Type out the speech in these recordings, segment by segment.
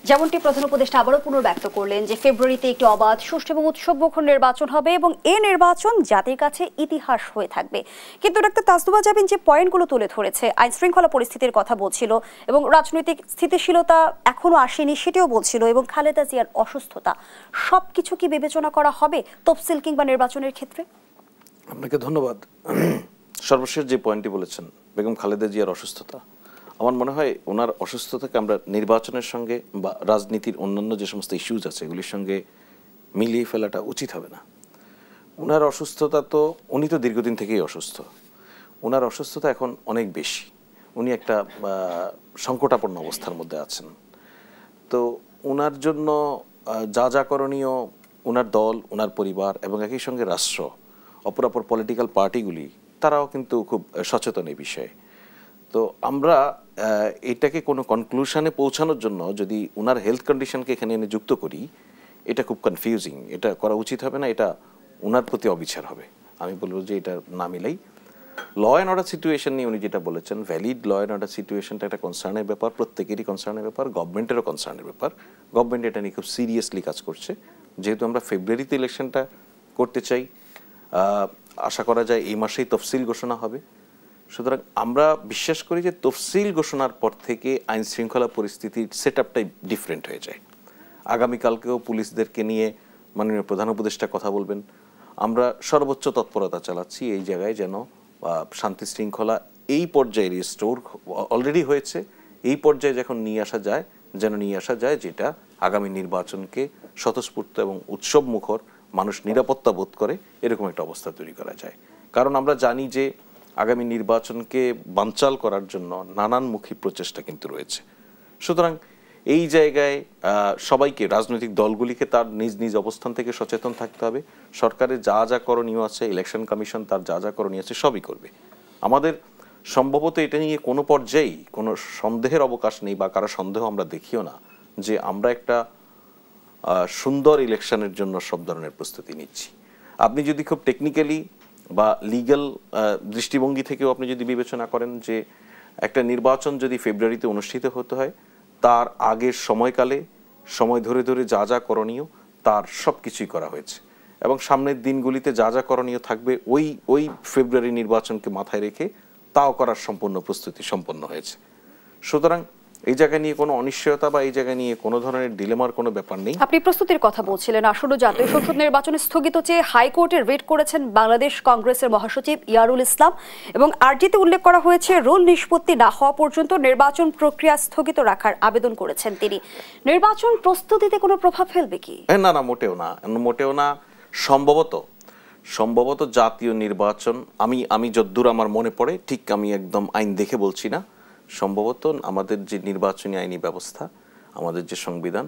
যেমনটি প্রধান উপদেষ্টা আবারও পুনর্ব্যক্ত করলেন যে ফেব্রুয়ারিতে একটি অবাধ, সুষ্ঠু এবং উৎসবমুখর নির্বাচন হবে এবং এই নির্বাচন জাতির কাছে ইতিহাস হয়ে থাকবে। কিন্তু ডাক্তার তাসনুভা জাবিন যে পয়েন্টগুলো তুলে ধরেছে, আইন শৃঙ্খলা পরিস্থিতির কথা বলছিল এবং রাজনৈতিক স্থিতিশীলতা এখনো আসেনি সেটিও বলছিল, এবং খালেদা জিয়ার অসুস্থতা, সবকিছু কি বিবেচনা করা হবে তফসিল কিংবা নির্বাচনের ক্ষেত্রে? আপনাকে ধন্যবাদ। সর্বশেষ যে পয়েন্টটি বলেছেন, বেগম খালেদা জিয়ার অসুস্থতা, আমার মনে হয় ওনার অসুস্থতাকে আমরা নির্বাচনের সঙ্গে বা রাজনীতির অন্যান্য যে সমস্ত ইস্যুজ আছে এগুলির সঙ্গে মিলিয়ে ফেলাটা উচিত হবে না। ওনার অসুস্থতা তো, উনি তো দীর্ঘদিন থেকেই অসুস্থ, ওনার অসুস্থতা এখন অনেক বেশি। উনি একটা সংকটাপন্ন অবস্থার মধ্যে আছেন। তো ওনার জন্য যা যা করণীয়, ওনার দল, ওনার পরিবার এবং একই সঙ্গে রাষ্ট্র, অপরাপর পলিটিক্যাল পার্টিগুলি, তারাও কিন্তু খুব সচেতন এই বিষয়ে। তো আমরা এটাকে কোনো কনক্লুশনে পৌঁছানোর জন্য যদি ওনার হেলথ কন্ডিশনকে এখানে এনে যুক্ত করি, এটা খুব কনফিউজিং, এটা করা উচিত হবে না, এটা ওনার প্রতি অবিচার হবে। আমি বলবো যে এটা না মিলাই। ল অ্যান্ড অর্ডার সিচুয়েশন নিয়ে উনি যেটা বলেছেন, ভ্যালিড ল অ্যান্ড অর্ডার সিচুয়েশনটা একটা কনসার্নের ব্যাপার, প্রত্যেকেরই কনসার্নের ব্যাপার, গভর্নমেন্টেরও কনসার্নের ব্যাপার। গভর্নমেন্ট এটা নিয়ে খুব সিরিয়াসলি কাজ করছে। যেহেতু আমরা ফেব্রুয়ারিতে ইলেকশনটা করতে চাই, আশা করা যায় এই মাসেই তফসিল ঘোষণা হবে। সুতরাং আমরা বিশ্বাস করি যে তফসিল ঘোষণার পর থেকে আইন শৃঙ্খলা পরিস্থিতির সেট আপটাই ডিফারেন্ট হয়ে যায়। আগামীকালকেও পুলিশদেরকে নিয়ে মাননীয় প্রধান উপদেষ্টা কথা বলবেন। আমরা সর্বোচ্চ তৎপরতা চালাচ্ছি এই জায়গায় যেন শান্তি শৃঙ্খলা এই পর্যায়ে রিস্টোর অলরেডি হয়েছে, এই পর্যায়ে যখন নিয়ে আসা যায় যেটা আগামী নির্বাচনকে স্বতঃস্ফূর্ত এবং উৎসব মুখর, মানুষ নিরাপত্তা বোধ করে এরকম একটা অবস্থা তৈরি করা যায়। কারণ আমরা জানি যে আগামী নির্বাচনকে বানচাল করার জন্য নানানমুখী প্রচেষ্টা কিন্তু রয়েছে। সুতরাং এই জায়গায় সবাইকে, রাজনৈতিক দলগুলিকে তার নিজ নিজ অবস্থান থেকে সচেতন থাকতে হবে। সরকারের যা যা করণীয় আছে, ইলেকশন কমিশন তার যা যা করণীয় আছে সবই করবে। আমাদের সম্ভবত এটা নিয়ে কোনো পর্যায়েই কোনো সন্দেহের অবকাশ নেই, বা কারো সন্দেহ আমরা দেখিও না যে আমরা একটা সুন্দর ইলেকশনের জন্য সব ধরনের প্রস্তুতি নিচ্ছি। আপনি যদি খুব টেকনিক্যালি বা লিগ্যাল দৃষ্টিভঙ্গি থেকেও আপনি যদি বিবেচনা করেন যে একটা নির্বাচন যদি ফেব্রুয়ারিতে অনুষ্ঠিত হতে হয়, তার আগের সময়কালে সময় ধরে ধরে যা যা করণীয় তার সব কিছুই করা হয়েছে, এবং সামনের দিনগুলিতে যা যা করণীয় থাকবে ওই ফেব্রুয়ারি নির্বাচনকে মাথায় রেখে তাও করার সম্পূর্ণ প্রস্তুতি সম্পন্ন হয়েছে। সুতরাং এই জায়গায় নিয়ে কোনো অনিশ্চয়তা বা এই জায়গায় নিয়ে কোনো ধরনের ডিলেমার কোনো ব্যাপার নেই। আপনি প্রস্তুতির কথা বলছিলেন। আসন্ন জাতীয় সংসদ নির্বাচন স্থগিত চেয়ে হাইকোর্টে রিট করেছেন বাংলাদেশ কংগ্রেসের মহাসচিব ইয়ারুল ইসলাম, এবং আরজিতে উল্লেখ করা হয়েছে রোল নিষ্পত্তি না হওয়া পর্যন্ত নির্বাচন প্রক্রিয়া স্থগিত রাখার আবেদন করেছেন তিনি। নির্বাচন প্রস্তুতিতে কোনো প্রভাব ফেলবে কি? না, মোটেও না। সম্ভবত জাতীয় নির্বাচন, আমি যদ্দূর আমার মনে পড়ে, ঠিক আমি একদম আইন দেখে বলছি না, সম্ভবত আমাদের যে নির্বাচনী আইনি ব্যবস্থা, আমাদের যে সংবিধান,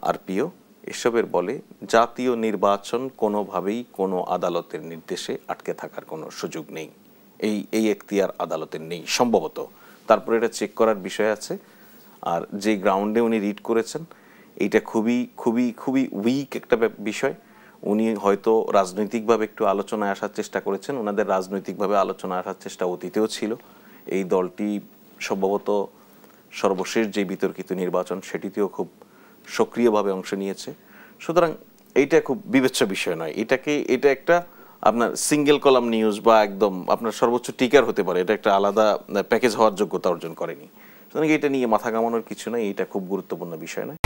আরপিও, এসবের বলে জাতীয় নির্বাচন কোনোভাবেই কোনো আদালতের নির্দেশে আটকে থাকার কোনো সুযোগ নেই। এই এখতিয়ার আদালতের নেই সম্ভবত। তারপরে এটা চেক করার বিষয় আছে। আর যে গ্রাউন্ডে উনি রিড করেছেন, এইটা খুবই খুবই খুবই উইক একটা বিষয়। উনি হয়তো রাজনৈতিকভাবে একটু আলোচনায় আসার চেষ্টা করেছেন, ওনাদের রাজনৈতিকভাবে আলোচনায় আসার চেষ্টা অতীতেও ছিল। এই দলটি সম্ভবত সর্বশেষ যে বিতর্কিত নির্বাচন সেটিতেও খুব সক্রিয়ভাবে অংশ নিয়েছে। সুতরাং এইটা খুব বিবেচ্য বিষয় নয়। এটা একটা আপনার সিঙ্গেল কলাম নিউজ বা একদম আপনার সর্বোচ্চ টিকার হতে পারে, এটা একটা আলাদা প্যাকেজ হওয়ার যোগ্যতা অর্জন করেনি। সুতরাং এটা নিয়ে মাথা ঘামানোর কিছু নয়, এটা খুব গুরুত্বপূর্ণ বিষয় নয়।